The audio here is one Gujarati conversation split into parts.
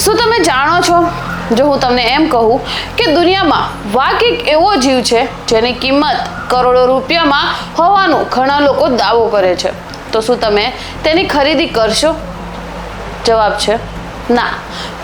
શું તમે જાણો છો, જો હું તમને એમ કહું કે દુનિયામાં વાઘ એક એવો જીવ છે જેની કિંમત કરોડો રૂપિયામાં હોવાનું ઘણા લોકો દાવો કરે છે, તો શું તમે તેની ખરીદી કરશો? જવાબ છે ના,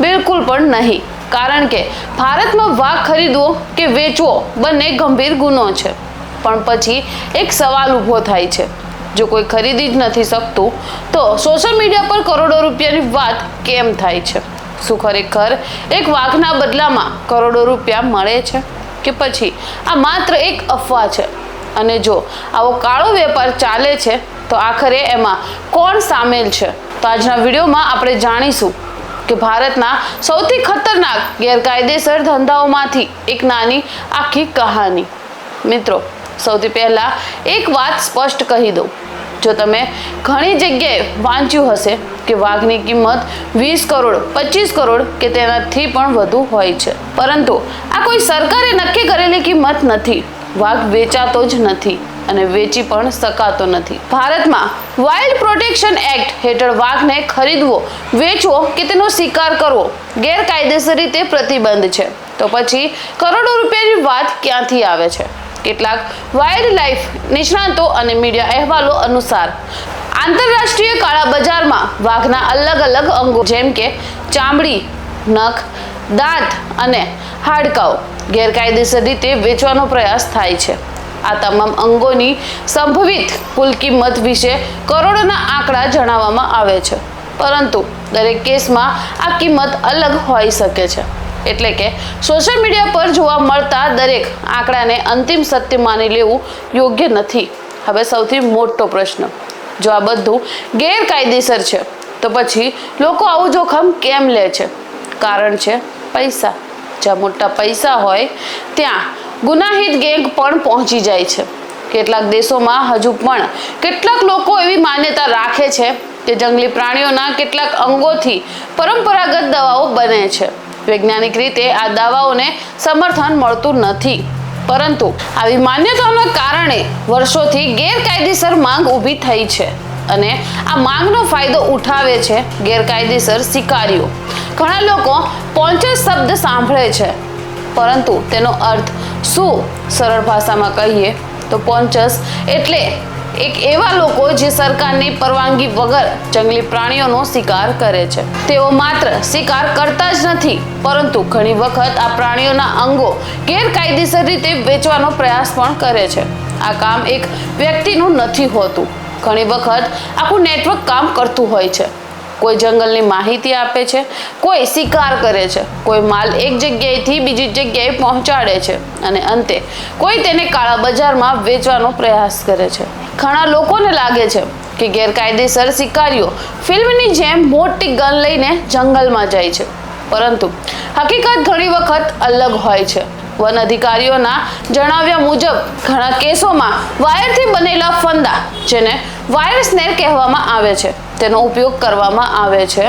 બિલકુલ પણ નહીં. કારણ કે ભારતમાં વાઘ ખરીદવો કે વેચવો બંને ગંભીર ગુનો છે. પણ પછી એક સવાલ ઊભો થાય છે, જો કોઈ ખરીદી જ નથી શકતું તો સોશિયલ મીડિયા પર કરોડો રૂપિયાની વાત કેમ થાય છે? શું ખરેખર એક વાઘના બદલામાં કરોડો રૂપિયા મળે છે કે પછી આ માત્ર એક અફવા છે? અને જો આવો કાળો વેપાર ચાલે છે તો આખરે એમાં કોણ સામેલ છે? તો આજના વિડીયોમાં આપણે જાણીશું કે ભારતના સૌથી ખતરનાક ગેરકાયદેસર ધંધાઓમાંથી એક નાની આખી કહાની. મિત્રો, સૌથી પહેલા એક વાત સ્પષ્ટ કહી દઉં, જો તમે ઘણી જગ્યાએ વાંચ્યું હશે કે વાઘની કિંમત 20 કરોડ 25 કરોડ કે તેનાથી પણ વધુ હોય છે, પરંતુ આ કોઈ સરકારે નક્કી કરેલી કિંમત નથી. વાઘ વેચાતો જ નથી અને વેચી પણ શકાતો નથી. ભારતમાં વાઇલ્ડ પ્રોટેક્શન એક્ટ હેઠળ વાઘને ખરીદવો, વેચવો કે તેનો શિકાર કરવો ગેરકાયદેસર રીતે પ્રતિબંધ છે. તો પછી કરોડો રૂપિયાની વાત ક્યાંથી આવે છે? કેટલાક વાઇલ્ડ લાઈફ નિષ્ણાતો અને મીડિયા અહેવાલો અનુસાર આંતરરાષ્ટ્રીય કાળા બજારમાં વાઘના અલગ અલગ અંગો જેમ કે ચામડી, નખ, દાંત અને હાડકાઓ ગેરકાયદેસર રીતે વેચવાનો પ્રયાસ થાય છે. આ તમામ અંગોની સંભવિત કુલ કિંમત વિશે કરોડોના આંકડા જણાવવામાં આવે છે, પરંતુ દરેક કેસમાં આ કિંમત અલગ હોઈ શકે છે. એટલે કે સોશિયલ મીડિયા પર જોવા મળતા દરેક આંકડાને અંતિમ સત્ય માની લેવું યોગ્ય નથી. હવે સૌથી મોટો પ્રશ્ન, જો આ બધું ગેરકાયદેસર છે તો પછી લોકો આવું જોખમ કેમ લે છે? કારણ છે પૈસા. જ્યાં મોટા પૈસા હોય ત્યાં ગુનાહિત ગેંગ પણ પહોંચી જાય છે. કેટલાક દેશોમાં હજુ પણ કેટલાક લોકો એવી માન્યતા રાખે છે કે જંગલી પ્રાણીઓના કેટલાક અંગોથી પરંપરાગત દવાઓ બને છે. વૈજ્ઞાનિક રીતે આ દાવાઓને સમર્થન મળતું નથી, પરંતુ આવી માન્યતાઓના કારણે વર્ષોથી ગેરકાયદેસર માંગ ઊભી થઈ છે અને આ માંગનો ફાયદો ઉઠાવે છે ગેરકાયદેસર શિકારીઓ. ઘણા લોકો પોન્ચસ શબ્દ સાંભળે છે, પરંતુ તેનો અર્થ શું? સરળ ભાષામાં કહીએ તો પોન્ચસ એટલે એક એવા લોકો જે સરકારની પરવાનગી વગર જંગલી પ્રાણીઓનો શિકાર કરે છે. તેઓ માત્ર શિકાર કરતા જ નથી, પરંતુ ઘણી વખત આ પ્રાણીઓના અંગો ગેરકાયદેસર રીતે વેચવાનો પ્રયાસ પણ કરે છે. આ કામ એક વ્યક્તિનું નથી હોતું, ઘણી વખત આખું નેટવર્ક કામ કરતું હોય છે. કોઈ જંગલની માહિતી આપે છે, કોઈ શિકાર કરે છે, કોઈ માલ એક જગ્યાએથી બીજી જગ્યાએ પહોંચાડે છે અને અંતે કોઈ તેને કાળા બજારમાં વેચવાનો પ્રયાસ કરે છે. ઘણા લોકોને લાગે છે કે ગેરકાયદેસર શિકારીઓ ફિલ્મની જેમ મોટી ગન લઈને જંગલમાં જાય છે, પરંતુ હકીકત ઘણી વખત અલગ હોય છે. વન અધિકારીઓના જણાવ્યા મુજબ ઘણા કેસોમાં વાયરથી બનેલા ફંદા, જેને વાયર સ્નેર કહેવામાં આવે છે, તેનો ઉપયોગ કરવામાં આવે છે.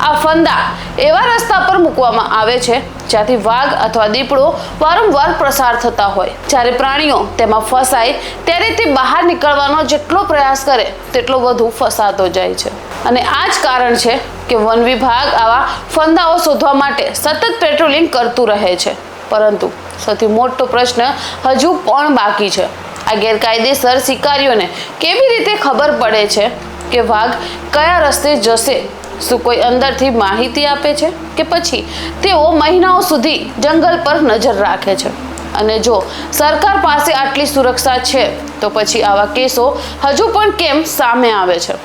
આ ફંદા એવા રસ્તા પર મૂકવામાં આવે છે જ્યાંથી વાઘ અથવા દીપડો વારંવાર પ્રસાર થતા હોય. જ્યારે પ્રાણીઓ તેમાં ફસાય ત્યારે તે બહાર નીકળવાનો જેટલો પ્રયાસ કરે તેટલો વધુ ફસાતો જાય છે. અને આ જ કારણ છે કે વન વિભાગ આવા ફંદાઓ શોધવા માટે સતત પેટ્રોલિંગ કરતું રહે છે. પરંતુ સૌથી મોટો પ્રશ્ન હજુ પણ બાકી છે. આ ગેરકાયદેસર શિકારીઓને કેવી રીતે ખબર પડે છે કે વાઘ કયા રસ્તે જશે? શું કોઈ અંદરથી માહિતી આપે છે કે પછી તેઓ મહિનાઓ સુધી જંગલ પર નજર રાખે છે? અને જો સરકાર પાસે આટલી સુરક્ષા છે તો પછી આવા કેસો હજુ પણ કેમ સામે આવે છે?